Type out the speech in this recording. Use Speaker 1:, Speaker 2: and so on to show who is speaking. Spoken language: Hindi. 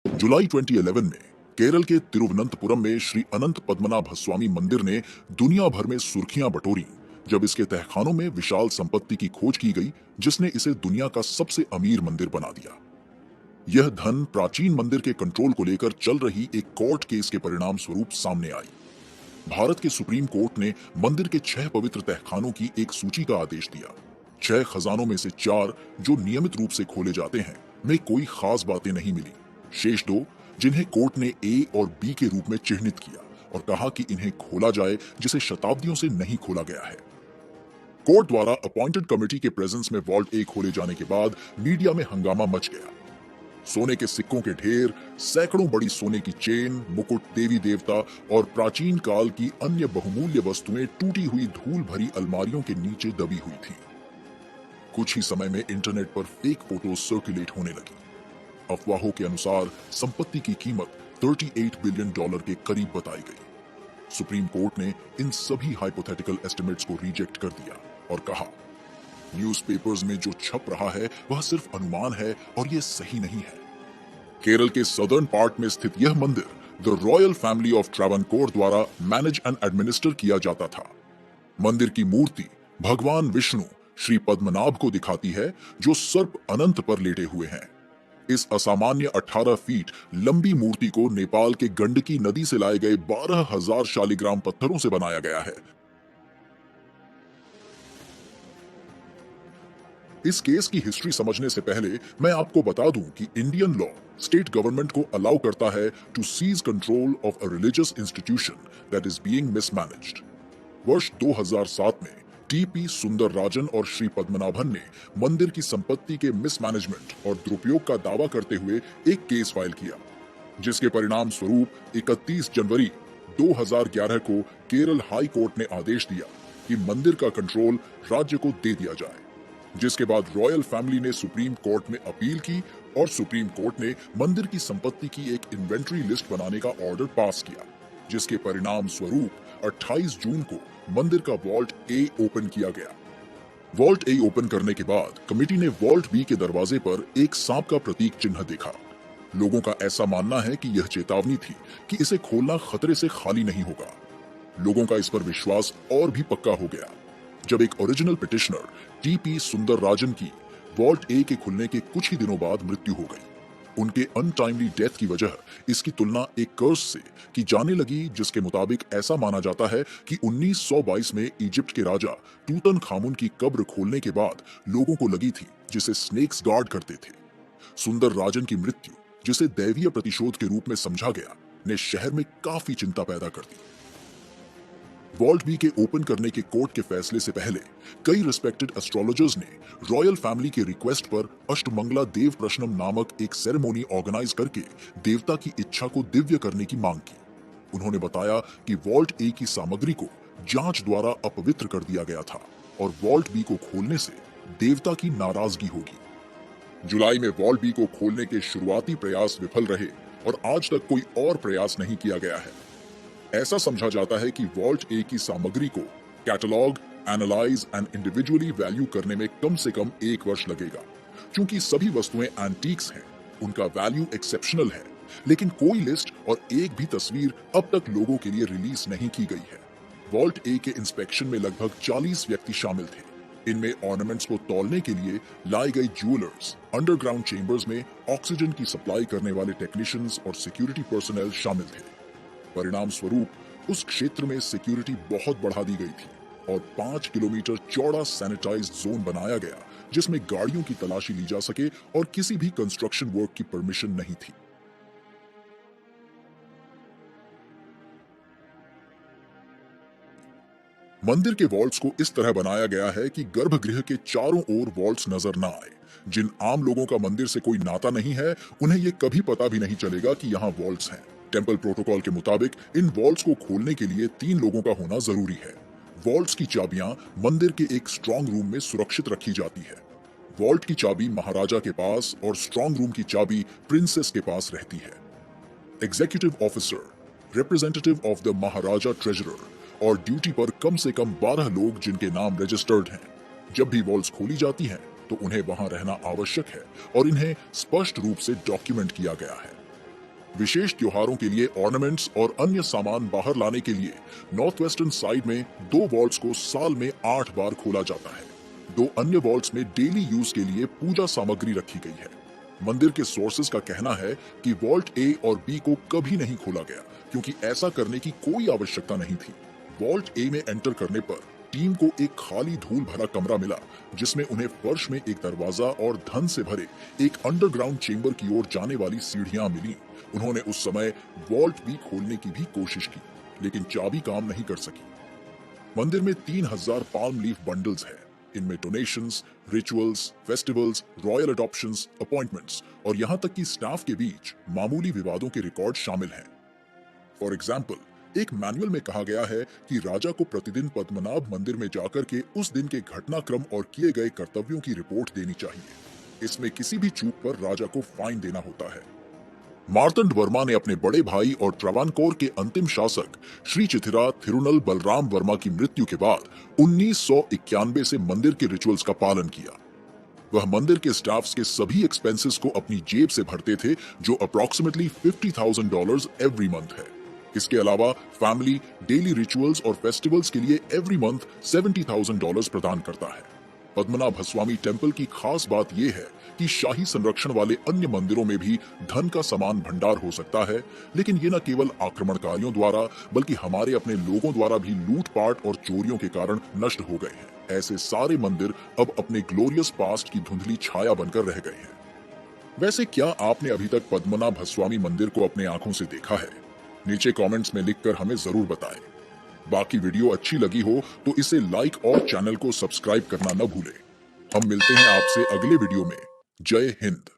Speaker 1: जुलाई 2011 में केरल के तिरुवनंतपुरम में श्री अनंत पद्मनाभ स्वामी मंदिर ने दुनिया भर में सुर्खियां बटोरी जब इसके तहखानों में विशाल संपत्ति की खोज की गई, जिसने इसे दुनिया का सबसे अमीर मंदिर बना दिया। यह धन प्राचीन मंदिर के कंट्रोल को लेकर चल रही एक कोर्ट केस के परिणाम स्वरूप सामने आई। भारत के सुप्रीम कोर्ट ने मंदिर के 6 पवित्र तहखानों की एक सूची का आदेश दिया। 6 खजानों में से 4 जो नियमित रूप से खोले जाते हैं में कोई खास बातें नहीं मिली। शेष 2 जिन्हें कोर्ट ने ए और बी के रूप में चिन्हित किया और कहा कि इन्हें खोला जाए, जिसे शताब्दियों से नहीं खोला गया है। कोर्ट द्वारा अपॉइंटेड कमेटी के प्रेजेंस में वॉल्ट ए खोले जाने के बाद मीडिया में हंगामा मच गया। सोने के सिक्कों के ढेर, सैकड़ों बड़ी सोने की चेन, मुकुट, देवी देवता और प्राचीन काल की अन्य बहुमूल्य वस्तुएं टूटी हुई धूल भरी अलमारियों के नीचे दबी हुई थीं। कुछ ही समय में इंटरनेट पर फेक फोटोज सर्कुलेट होने लगी। अफवाहों के अनुसार संपत्ति की कीमत $38 बिलियन के करीब बताई गई। सुप्रीम कोर्ट ने इन सभी हाइपोथेटिकल एस्टिमेट्स को रिजेक्ट कर दिया और कहा, न्यूज़पेपर्स में जो छप रहा है वह सिर्फ अनुमान है और यह सही नहीं है। केरल के सदर्न पार्ट में स्थित यह मंदिर the royal family of Travancore द्वारा मैनेज एंड एडमिनिस्टर किया जाता था। मंदिर की मूर्ति भगवान विष्णु श्री पद्मनाभ को दिखाती है, जो सर्प अनंत पर लेटे हुए हैं। इस असामान्य 18 फीट लंबी मूर्ति को नेपाल के गंडकी नदी से लाए गए 12,000 शालिग्राम पत्थरों से बनाया गया है। इस केस की हिस्ट्री समझने से पहले मैं आपको बता दूं कि इंडियन लॉ स्टेट गवर्नमेंट को अलाउ करता है to seize control of a religious institution that is being mismanaged. वर्ष 2007 में टीपी सुंदरराजन और श्री पद्मनाभन ने मंदिर की संपत्ति के मिसमैनेजमेंट और दुरुपयोग का दावा करते हुए एक केस फाइल किया, जिसके परिणाम स्वरूप 31 जनवरी 2011 को केरल हाई कोर्ट ने आदेश दिया कि मंदिर का कंट्रोल राज्य को दे दिया जाए। जिसके बाद रॉयल फैमिली ने सुप्रीम कोर्ट में अपील की और सुप्रीम कोर्ट ने मंदिर की संपत्ति की एक इन्वेंट्री लिस्ट बनाने का ऑर्डर पास किया, जिसके परिणाम स्वरूप 28 जून को मंदिर का वॉल्ट ए ओपन किया गया। वॉल्ट ए ओपन करने के बाद कमेटी ने वॉल्ट बी के दरवाजे पर एक सांप का प्रतीक चिन्ह देखा। लोगों का ऐसा मानना है कि यह चेतावनी थी कि इसे खोलना खतरे से खाली नहीं होगा। लोगों का इस पर विश्वास और भी पक्का हो गया जब एक ओरिजिनल पिटिशनर टीपी सुंदरराजन की वॉल्ट ए के खुलने के कुछ ही दिनों बाद मृत्यु हो गई। उनके अनटाइमली डेथ की वजह इसकी तुलना एक कर्स से की जाने लगी, जिसके मुताबिक ऐसा माना जाता है कि 1922 में इजिप्ट के राजा टूतनखामुन की कब्र खोलने के बाद लोगों को लगी थी, जिसे स्नेक्स गार्ड करते थे। सुंदरराजन की मृत्यु, जिसे दैवीय प्रतिशोध के रूप में समझा गया, ने शहर में काफी चिंता पैदा कर दी। वॉल्ट बी के ओपन करने के कोर्ट के फैसले से पहले कई रिस्पेक्टेड एस्ट्रोलॉजर्स ने रॉयल फैमिली के रिक्वेस्ट पर अष्टमंगला देव प्रश्नम नामक एक सेरेमोनी ऑर्गेनाइज करके देवता की इच्छा को दिव्य करने की मांग की। उन्होंने बताया कि वॉल्ट ए की सामग्री को जांच द्वारा अपवित्र कर दिया गया था और वॉल्ट बी को खोलने से देवता की नाराजगी होगी। जुलाई में वॉल्ट बी को खोलने के शुरुआती प्रयास विफल रहे और आज तक कोई और प्रयास नहीं किया गया है। ऐसा समझा जाता है कि वॉल्ट ए की सामग्री को catalogue, analyse and individually value करने में कम से कम 1 वर्ष लगेगा। क्योंकि सभी वस्तुएं एंटीक्स हैं, उनका वैल्यू एक्सेप्शनल है, लेकिन कोई लिस्ट और एक भी तस्वीर अब तक लोगों के लिए रिलीज नहीं की गई है। वॉल्ट ए के इंस्पेक्शन में लगभग 40 व्यक्ति शामिल थे। इनमें ऑर्नामेंट्स को तौलने के लिए लाए गए ज्वेलर्स, अंडरग्राउंड चेंबर्स में ऑक्सीजन की सप्लाई करने वाले टेक्नीशियंस और सिक्योरिटी पर्सनल शामिल थे। परिणाम स्वरूप उस क्षेत्र में सिक्योरिटी बहुत बढ़ा दी गई थी और 5 किलोमीटर चौड़ा सैनिटाइज्ड जोन बनाया गया, जिसमें गाड़ियों की तलाशी ली जा सके और किसी भी कंस्ट्रक्शन वर्क की परमिशन नहीं थी। मंदिर के वॉल्ट्स को इस तरह बनाया गया है कि गर्भगृह के चारों ओर वॉल्ट्स नजर न आए। जिन आम लोगों का मंदिर से कोई नाता नहीं है, उन्हें यह कभी पता भी नहीं चलेगा कि यहाँ वॉल्ट्स हैं। टेंपल प्रोटोकॉल के मुताबिक इन वॉल्ट्स को खोलने के लिए 3 लोगों का होना जरूरी है। वॉल्ट्स की चाबियां मंदिर के एक स्ट्रांग रूम में सुरक्षित रखी जाती है। वॉल्ट की चाबी महाराजा के पास और स्ट्रांग रूम की चाबी प्रिंसेस के पास रहती है। Executive officer, representative of the Maharaja treasurer और ड्यूटी पर कम से कम 12 लोग जिनके नाम रजिस्टर्ड हैं। जब भी वॉल्ट्स खोली जाती हैं तो उन्हें वहां रहना आवश्यक है और इन्हें स्पष्ट रूप से डॉक्यूमेंट किया गया है। विशेष त्योहारों के लिए ऑर्नामेंट्स और अन्य सामान बाहर लाने के लिए नॉर्थ वेस्टर्न साइड में 2 वॉल्ट्स को साल में 8 बार खोला जाता है। 2 अन्य वॉल्ट्स में डेली यूज के लिए पूजा सामग्री रखी गई है। मंदिर के सोर्सेज का कहना है कि वॉल्ट ए और बी को कभी नहीं खोला गया क्योंकि ऐसा करने की कोई आवश्यकता नहीं थी। वॉल्ट ए में एंटर करने पर टीम को एक खाली धूल भरा कमरा मिला जिसमें उन्हें फर्श में एक दरवाजा और धन से भरे एक अंडरग्राउंड चेंबर की ओर जाने वाली सीढ़ियां मिली। उन्होंने उस समय वॉल्ट बी खोलने की भी कोशिश की लेकिन चाबी काम नहीं कर सकी। मंदिर में 3000 पाल्म लीफ बंडल्स हैं। इनमें donations, rituals, festivals, royal adoptions, appointments और यहाँ तक कि स्टाफ के बीच मामूली विवादों के रिकॉर्ड शामिल हैं। फॉर एग्जाम्पल, एक मैनुअल में कहा गया है कि राजा को प्रतिदिन पद्मनाभ मंदिर में जाकर के उस दिन के घटनाक्रम और किए गए कर्तव्यों की रिपोर्ट देनी चाहिए। इसमें किसी भी चूक पर राजा को फाइन देना होता है। मार्तंड वर्मा ने अपने बड़े भाई और ट्रावानकोर के अंतिम शासक श्री चिथिरा थिरुनल बलराम वर्मा की मृत्यु के बाद 1991 से मंदिर के रिचुअल्स का पालन किया। वह मंदिर के स्टाफ्स के सभी एक्सपेंसेस को अपनी जेब से भरते थे, जो अप्रॉक्सिमेटली $50,000 एवरी मंथ है। इसके अलावा फैमिली डेली रिचुअल्स और फेस्टिवल्स के लिए एवरी मंथ $70,000 प्रदान करता है। पद्मनाभ स्वामी टेम्पल की खास बात यह है कि शाही संरक्षण वाले अन्य मंदिरों में भी धन का समान भंडार हो सकता है, लेकिन ये न केवल आक्रमणकारियों द्वारा बल्कि हमारे अपने लोगों द्वारा भी लूटपाट और चोरियों के कारण नष्ट हो गए हैं। ऐसे सारे मंदिर अब अपने ग्लोरियस पास्ट की धुंधली छाया बनकर रह गए हैं। वैसे क्या आपने अभी तक पद्मनाभ स्वामी मंदिर को अपने आंखों से देखा है? नीचे कमेंट्स में लिखकर हमें जरूर बताएं। बाकी वीडियो अच्छी लगी हो तो इसे लाइक और चैनल को सब्सक्राइब करना न भूलें। हम मिलते हैं आपसे अगले वीडियो में। जय हिंद।